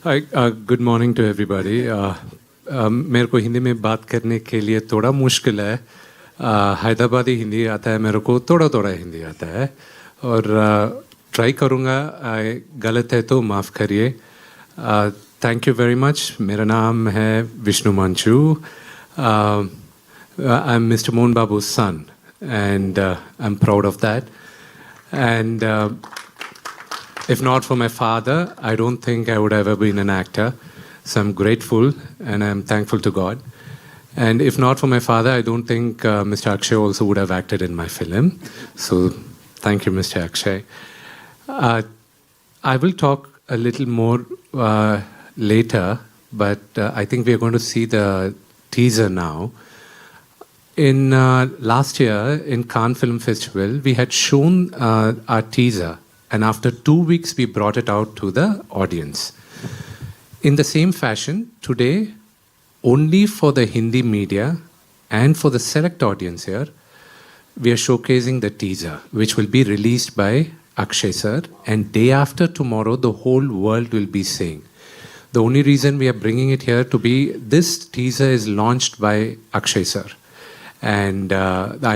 Hi, good morning to everybody. मेरे को हिंदी में बात करने के लिए थोड़ा मुश्किल है. हैदराबादी हिंदी आता है, मेरे को थोड़ा थोड़ा हिंदी आता है और ट्राई करूँगा. गलत है तो माफ़ करिए. Thank you very much. मेरा नाम है Vishnu Manchu. I am mister Mohan Babu's son and I'm proud of that. And if not for my father, I don't think I would have ever been an actor. So I'm grateful and I'm thankful to God. And if not for my father, I don't think Mr. Akshay also would have acted in my film. So thank you, Mr. Akshay. I will talk a little more later, but I think we are going to see the teaser now. In last year in Cannes Film Festival, we had shown our teaser. And after 2 weeks, we brought it out to the audience. In the same fashion, today, only for the Hindi media and for the select audience here, we are showcasing the teaser, which will be released by Akshay sir. And day after tomorrow, the whole world will be seeing. The only reason we are bringing it here to be, this teaser is launched by Akshay sir. And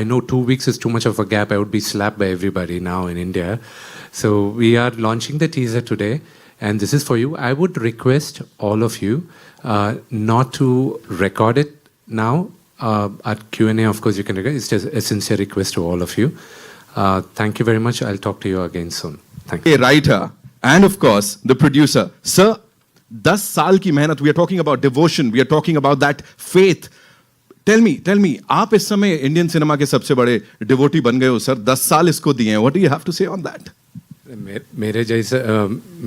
I know 2 weeks is too much of a gap. I would be slapped by everybody now in India. So we are launching the teaser today, and this is for you. I would request all of you not to record it now. At Q&A, of course, you can record. It's just a sincere request to all of you. Thank you very much. I'll talk to you again soon. Thank you. A writer and of course the producer. Sir, 10 साल की मेहनत. We are talking about devotion. We are talking about that faith. Tell me, आप इस समय Indian cinema के सबसे बड़े devotee बन गए हो सर. 10 साल इसको दिए हैं. What do you have to say on that? मेरे जैसा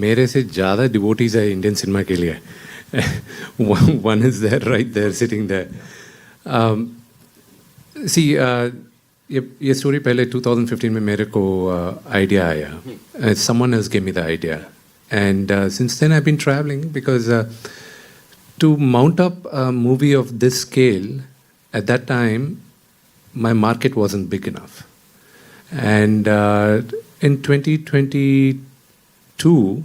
मेरे से ज़्यादा डिवोटीज है इंडियन सिनेमा के लिए. One is there, right there, sitting there. See, ये स्टोरी पहले 2015 में मेरे को आइडिया आया. Someone else gave me the idea. And since then I've been traveling because to mount up a movie of this scale, at that time, my market wasn't big enough. And in 2022,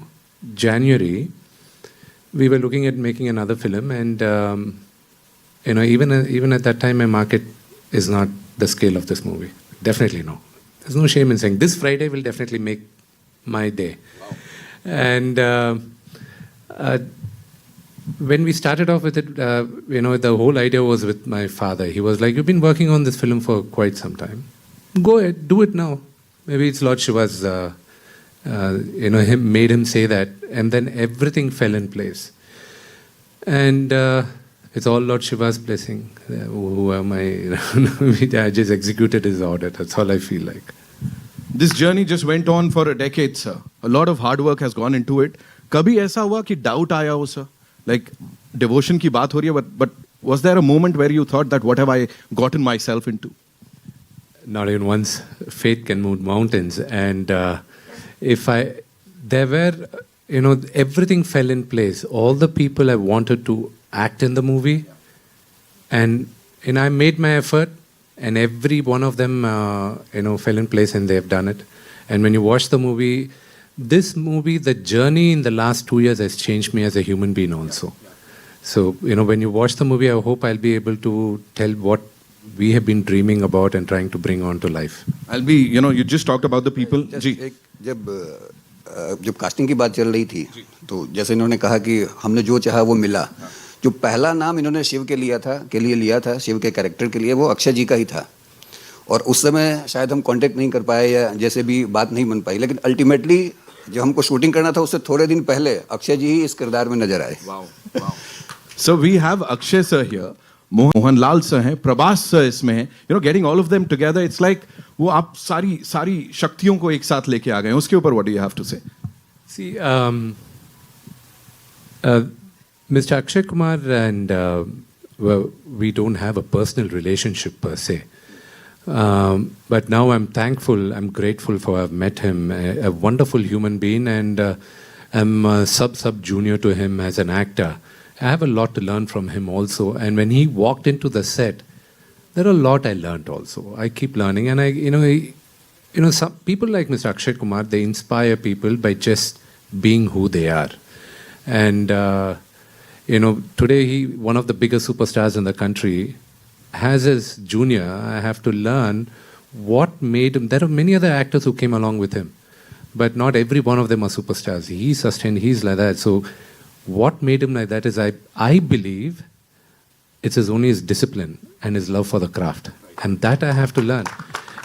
January, we were looking at making another film, and even at that time, my market is not the scale of this movie. Definitely no. There's no shame in saying this Friday will definitely make my day. Wow. And when we started off with it, the whole idea was with my father. He was like, "You've been working on this film for quite some time. Go ahead, do it now." Maybe it's Lord Shiva's, made him say that, and then everything fell in place. And it's all Lord Shiva's blessing. Who am I? I just executed his order. That's all I feel like. This journey just went on for a decade, sir. A lot of hard work has gone into it. कभी ऐसा हुआ कि doubt आया हो, sir? Like devotion की बात हो रही है, but was there a moment where you thought that what have I gotten myself into? Not even once. Faith can move mountains. And everything fell in place. All the people I wanted to act in the movie, and I made my effort, and every one of them, fell in place, and they've done it. And when you watch the movie, this movie, the journey in the last 2 years has changed me as a human being also. So, when you watch the movie, I hope I'll be able to tell what we have been dreaming about and trying to bring on to life. You just talked about the people. जब casting की बात चल रही थी, तो जैसे इन्होंने कहा कि हमने जो चाहा वो मिला. जो पहला नाम इन्होंने शिव के लिए लिया था, शिव के कैरेक्टर के लिए, वो अक्षय जी का ही था. और उस समय शायद हम कांटेक्ट नहीं कर पाए या जैसे भी बात नहीं बन पाई, लेकिन अल्टीमेटली जो हमको शूटिंग करना था उससे थोड़े दिन पहले अक्षय जी ही इस किरदार में नजर आए. So we have Akshay sir here, Mohanlal sir हैं, प्रभास sir इसमें हैं. Getting all of them together, it's like वो आप सारी शक्तियों को एक साथ लेके आ गए. उसके ऊपर what do you have to say? See, Mr. Akshay Kumar and we don't have a personal relationship per se. But now I'm thankful, I'm grateful for I've met him, a wonderful human being, and I'm sub junior to him as an actor. I have a lot to learn from him also. And when he walked into the set, there are a lot I learned also. I keep learning, and some people like Mr. Akshay Kumar, they inspire people by just being who they are. And, today one of the biggest superstars in the country, as his junior, I have to learn what made him. There are many other actors who came along with him, but not every one of them are superstars. He sustained, he's like that. So what made him like that is, I believe, it's only his discipline and his love for the craft. And that I have to learn.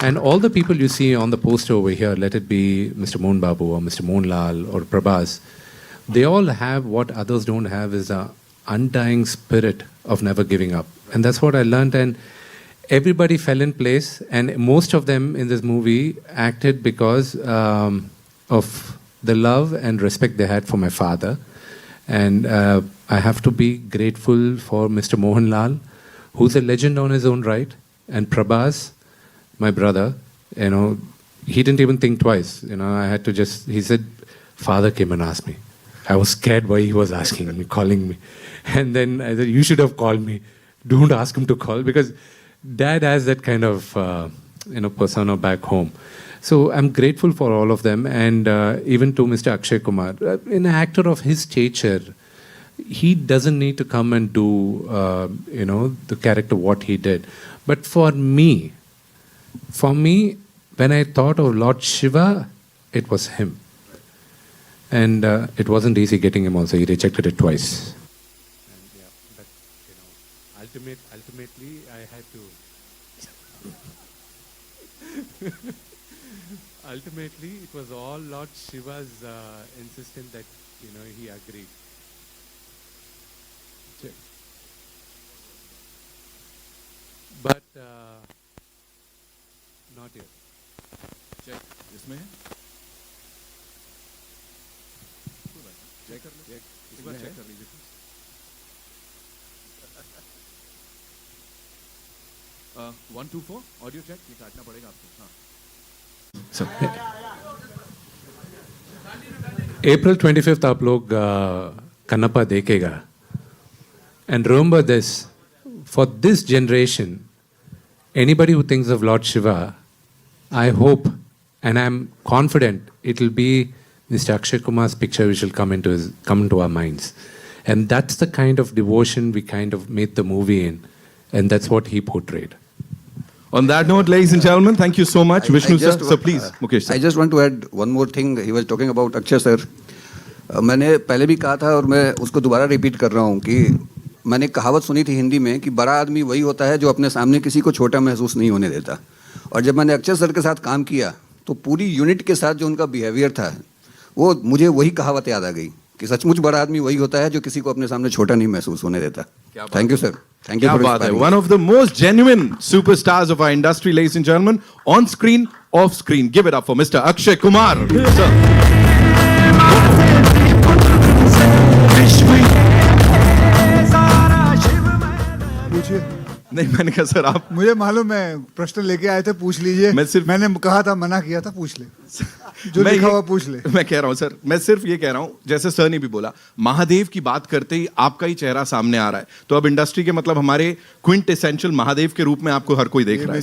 And all the people you see on the poster over here, let it be Mr. Mohan Babu or Mr. Mohan Lal or Prabhas, they all have what others don't have, is a undying spirit of never giving up. And that's what I learned. And everybody fell in place. And most of them in this movie acted because of the love and respect they had for my father. And I have to be grateful for Mr. Mohan Lal, who's a legend on his own right. And Prabhas, my brother, he didn't even think twice. I had to he said, father came and asked me. I was scared why he was asking me, calling me. And then I said, you should have called me. Don't ask him to call, because dad has that kind of, persona back home. So I'm grateful for all of them. And even to Mr. Akshay Kumar, an actor of his stature, he doesn't need to come and do, the character what he did. But for me, when I thought of Lord Shiva, it was him. And it wasn't easy getting him also. He rejected it twice. And but ultimately, I had to. Ultimately, it was all Lord Shiva's insistence that he agreed. Check. But not yet. Check. इसमें है? Check कर लो, एक बार check कर लीजिए। 124 audio check, ये काटना पड़ेगा आपको। हाँ। April 25th आप लोग कन्नप्पा देखेगा. And remember this, for this generation, anybody who thinks of Lord Shiva, I hope and I'm confident it will be Mr. Akshay Kumar's picture which will come into our minds. And that's the kind of devotion we kind of made the movie in. And that's what he portrayed. On that note, ladies and gentlemen, thank you so much. Vishnu sir, so please, Mukesh sir. I just want to add one more thing. He was talking about Akshay sir. मैंने पहले भी कहा था और मैं उसको दोबारा repeat कर रहा हूँ कि मैंने कहावत सुनी थी हिंदी में कि बड़ा आदमी वही होता है जो अपने सामने किसी को छोटा महसूस नहीं होने देता. और जब मैंने अक्षय सर के साथ काम किया तो पूरी यूनिट के साथ जो उनका बिहेवियर था वो मुझे वही कहावत याद आ गई कि सचमुच बड़ा आदमी वही होता है जो किसी को अपने सामने छोटा नहीं महसूस होने देता. Thank you sir. Thank you for inspiring. One of the most genuine superstars of our industry, ladies and gentlemen, on screen, off screen. Give it up for Mr. Akshay Kumar. पूछिए. नहीं, मैंने कहा सर आप. मुझे मालूम है, प्रश्न लेके आए थे, पूछ लीजिए. मैंने कहा था, मना किया था, पूछ ले. जो लिखा हुआ पूछ ले. मैं कह रहा हूँ सर, मैं सिर्फ ये कह रहा हूँ, जैसे सर ने भी बोला, महादेव की बात करते ही आपका ही चेहरा सामने आ रहा है. तो अब इंडस्ट्री के मतलब हमारे क्विंट एसेंशियल महादेव के रूप में आपको हर कोई देख रहा है.